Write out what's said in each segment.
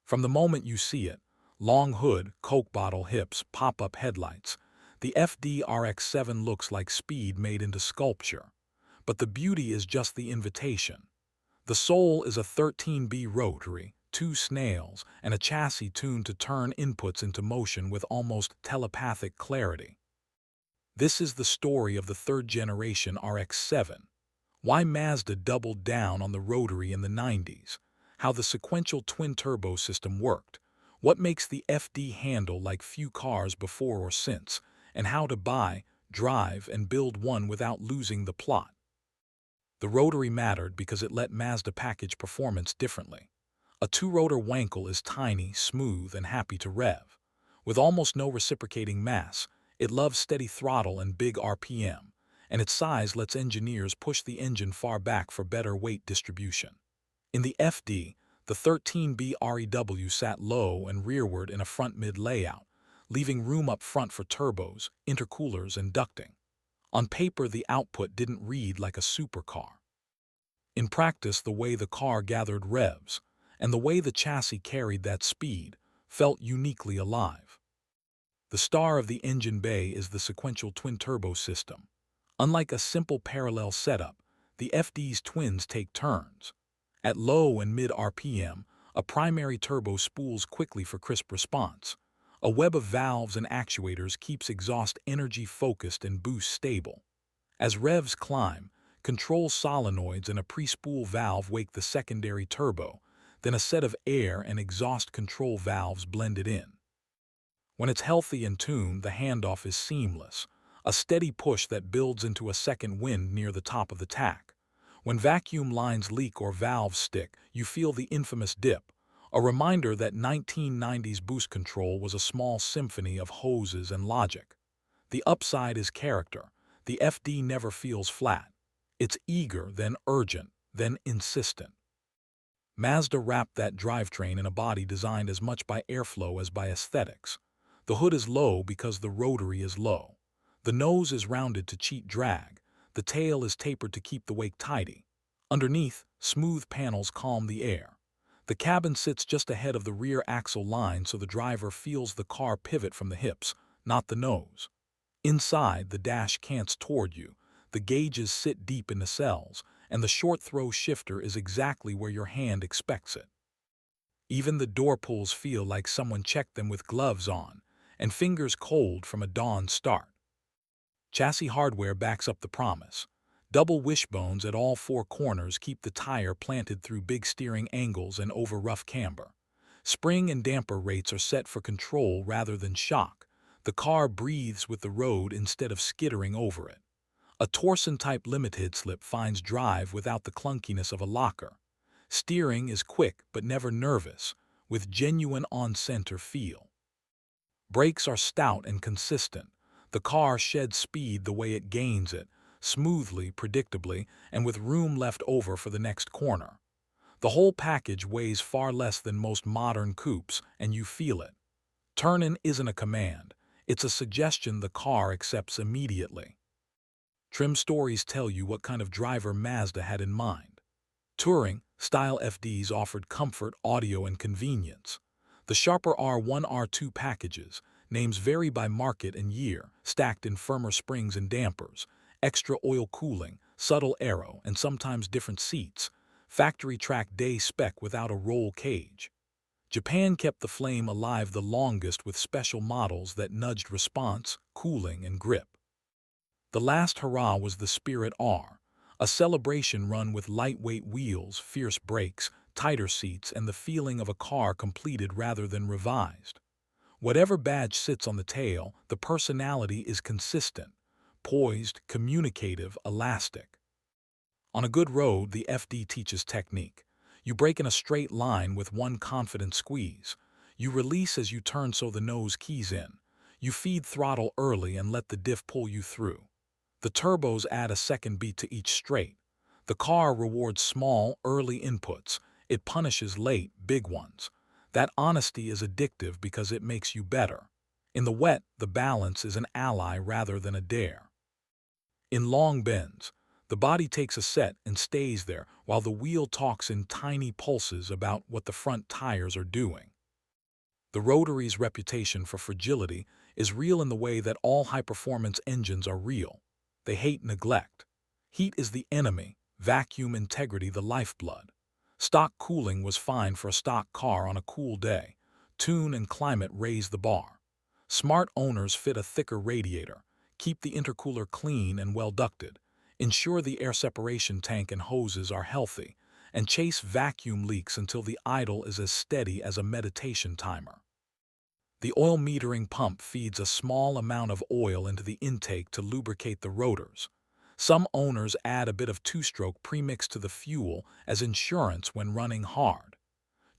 From the moment you see it, long hood, Coke bottle hips, pop-up headlights, the FD RX-7 looks like speed made into sculpture. But the beauty is just the invitation. The soul is a 13B Rotary, 2 snails, and a chassis tuned to turn inputs into motion with almost telepathic clarity. This is the story of the third-generation RX-7. Why Mazda doubled down on the Rotary in the 90s, how the sequential twin-turbo system worked, what makes the FD handle like few cars before or since, and how to buy, drive, and build one without losing the plot. The Rotary mattered because it let Mazda package performance differently. A two-rotor Wankel is tiny, smooth, and happy to rev. With almost no reciprocating mass, it loves steady throttle and big RPM, and its size lets engineers push the engine far back for better weight distribution. In the FD, the 13B-REW sat low and rearward in a front-mid layout, leaving room up front for turbos, intercoolers, and ducting. On paper, the output didn't read like a supercar. In practice, the way the car gathered revs, and the way the chassis carried that speed, felt uniquely alive. The star of the engine bay is the sequential twin-turbo system. Unlike a simple parallel setup, the FD's twins take turns. At low and mid RPM, a primary turbo spools quickly for crisp response. A web of valves and actuators keeps exhaust energy focused and boost stable. As revs climb, control solenoids and a pre-spool valve wake the secondary turbo, then a set of air and exhaust control valves blend it in. When it's healthy and tuned, the handoff is seamless, a steady push that builds into a second wind near the top of the tack. When vacuum lines leak or valves stick, you feel the infamous dip, a reminder that 1990s boost control was a small symphony of hoses and logic. The upside is character. The FD never feels flat. It's eager, then urgent, then insistent. Mazda wrapped that drivetrain in a body designed as much by airflow as by aesthetics. The hood is low because the Rotary is low. The nose is rounded to cheat drag. The tail is tapered to keep the wake tidy. Underneath, smooth panels calm the air. The cabin sits just ahead of the rear axle line so the driver feels the car pivot from the hips, not the nose. Inside, the dash cants toward you, the gauges sit deep in the cells, and the short-throw shifter is exactly where your hand expects it. Even the door pulls feel like someone checked them with gloves on, and fingers cold from a dawn start. Chassis hardware backs up the promise. Double wishbones at all four corners keep the tire planted through big steering angles and over rough camber. Spring and damper rates are set for control rather than shock. The car breathes with the road instead of skittering over it. A Torsen-type limited slip finds drive without the clunkiness of a locker. Steering is quick but never nervous, with genuine on-center feel. Brakes are stout and consistent. The car sheds speed the way it gains it, smoothly, predictably, and with room left over for the next corner. The whole package weighs far less than most modern coupes, and you feel it. Turn-in isn't a command. It's a suggestion the car accepts immediately. Trim stories tell you what kind of driver Mazda had in mind. Touring-style FDs offered comfort, audio, and convenience. The sharper R1, R2 packages, names vary by market and year, stacked in firmer springs and dampers, extra oil cooling, subtle aero, and sometimes different seats, factory track day spec without a roll cage. Japan kept the flame alive the longest with special models that nudged response, cooling, and grip. The last hurrah was the Spirit R, a celebration run with lightweight wheels, fierce brakes, tighter seats, and the feeling of a car completed rather than revised. Whatever badge sits on the tail, the personality is consistent, poised, communicative, elastic. On a good road, the FD teaches technique. You brake in a straight line with one confident squeeze. You release as you turn so the nose keys in. You feed throttle early and let the diff pull you through. The turbos add a second beat to each straight. The car rewards small, early inputs. It punishes late, big ones. That honesty is addictive because it makes you better. In the wet, the balance is an ally rather than a dare. In long bends, the body takes a set and stays there while the wheel talks in tiny pulses about what the front tires are doing. The Rotary's reputation for fragility is real in the way that all high-performance engines are real. They hate neglect. Heat is the enemy, vacuum integrity the lifeblood. Stock cooling was fine for a stock car on a cool day. Tune and climate raise the bar. Smart owners fit a thicker radiator, keep the intercooler clean and well ducted, ensure the air separation tank and hoses are healthy, and chase vacuum leaks until the idle is as steady as a meditation timer. The oil metering pump feeds a small amount of oil into the intake to lubricate the rotors. Some owners add a bit of two-stroke premix to the fuel as insurance when running hard.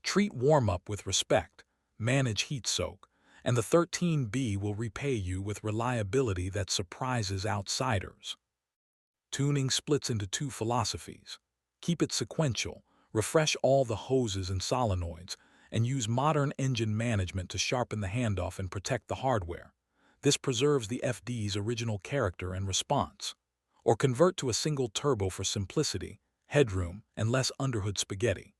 Treat warm-up with respect, manage heat soak, and the 13B will repay you with reliability that surprises outsiders. Tuning splits into two philosophies. Keep it sequential, refresh all the hoses and solenoids, and use modern engine management to sharpen the handoff and protect the hardware. This preserves the FD's original character and response. Or convert to a single turbo for simplicity, headroom, and less underhood spaghetti.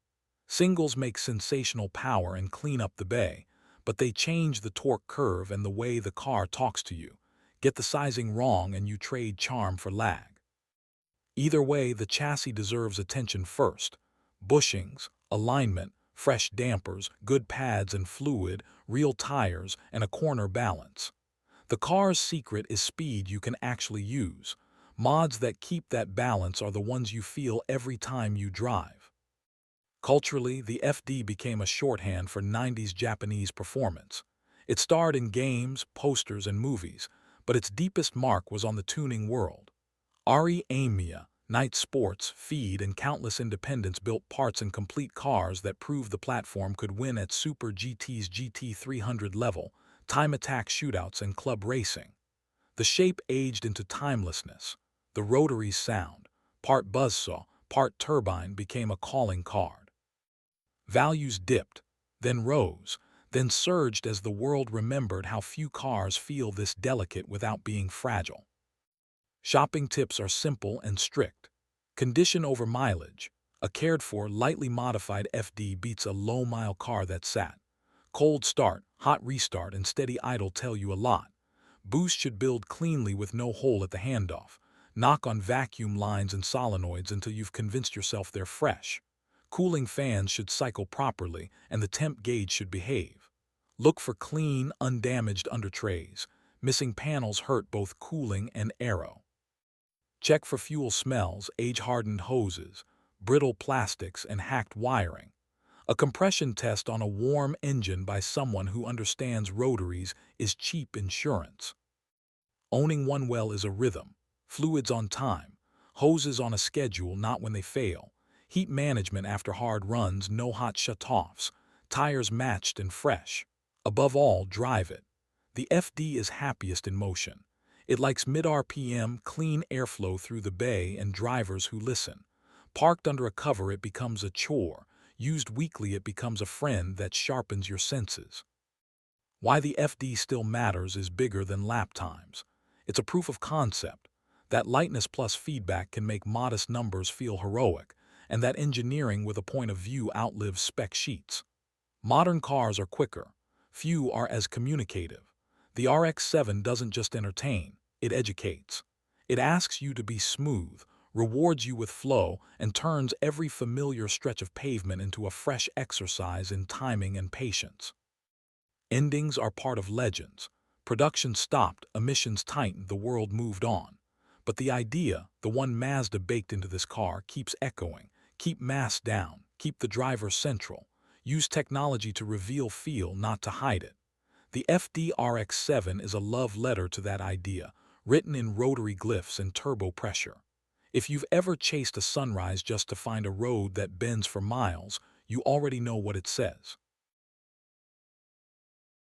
Singles make sensational power and clean up the bay, but they change the torque curve and the way the car talks to you. Get the sizing wrong and you trade charm for lag. Either way, the chassis deserves attention first. Bushings, alignment, fresh dampers, good pads and fluid, real tires, and a corner balance. The car's secret is speed you can actually use. Mods that keep that balance are the ones you feel every time you drive. Culturally, the FD became a shorthand for 90s Japanese performance. It starred in games, posters, and movies, but its deepest mark was on the tuning world. RE-Amiya, Night Sports, Feed, and countless independents built parts and complete cars that proved the platform could win at Super GT's GT300 level, time attack shootouts, and club racing. The shape aged into timelessness. The Rotary's sound, part buzzsaw, part turbine, became a calling card. Values dipped, then rose, then surged as the world remembered how few cars feel this delicate without being fragile. Shopping tips are simple and strict. Condition over mileage. A cared-for, lightly modified FD beats a low-mile car that sat. Cold start, hot restart, and steady idle tell you a lot. Boost should build cleanly with no hole at the handoff. Knock on vacuum lines and solenoids until you've convinced yourself they're fresh. Cooling fans should cycle properly, and the temp gauge should behave. Look for clean, undamaged undertrays. Missing panels hurt both cooling and aero. Check for fuel smells, age-hardened hoses, brittle plastics, and hacked wiring. A compression test on a warm engine by someone who understands rotaries is cheap insurance. Owning one well is a rhythm. Fluids on time. Hoses on a schedule, not when they fail. Heat management after hard runs, no hot shutoffs. Tires matched and fresh. Above all, drive it. The FD is happiest in motion. It likes mid-RPM, clean airflow through the bay and drivers who listen. Parked under a cover, it becomes a chore. Used weekly, it becomes a friend that sharpens your senses. Why the FD still matters is bigger than lap times. It's a proof of concept. That lightness plus feedback can make modest numbers feel heroic, and that engineering with a point of view outlives spec sheets. Modern cars are quicker. Few are as communicative. The RX-7 doesn't just entertain, it educates. It asks you to be smooth, rewards you with flow, and turns every familiar stretch of pavement into a fresh exercise in timing and patience. Endings are part of legends. Production stopped, emissions tightened, the world moved on. But the idea, the one Mazda baked into this car, keeps echoing. Keep mass down, keep the driver central. Use technology to reveal feel, not to hide it. The FD RX-7 is a love letter to that idea, written in rotary glyphs and turbo pressure. If you've ever chased a sunrise just to find a road that bends for miles, you already know what it says.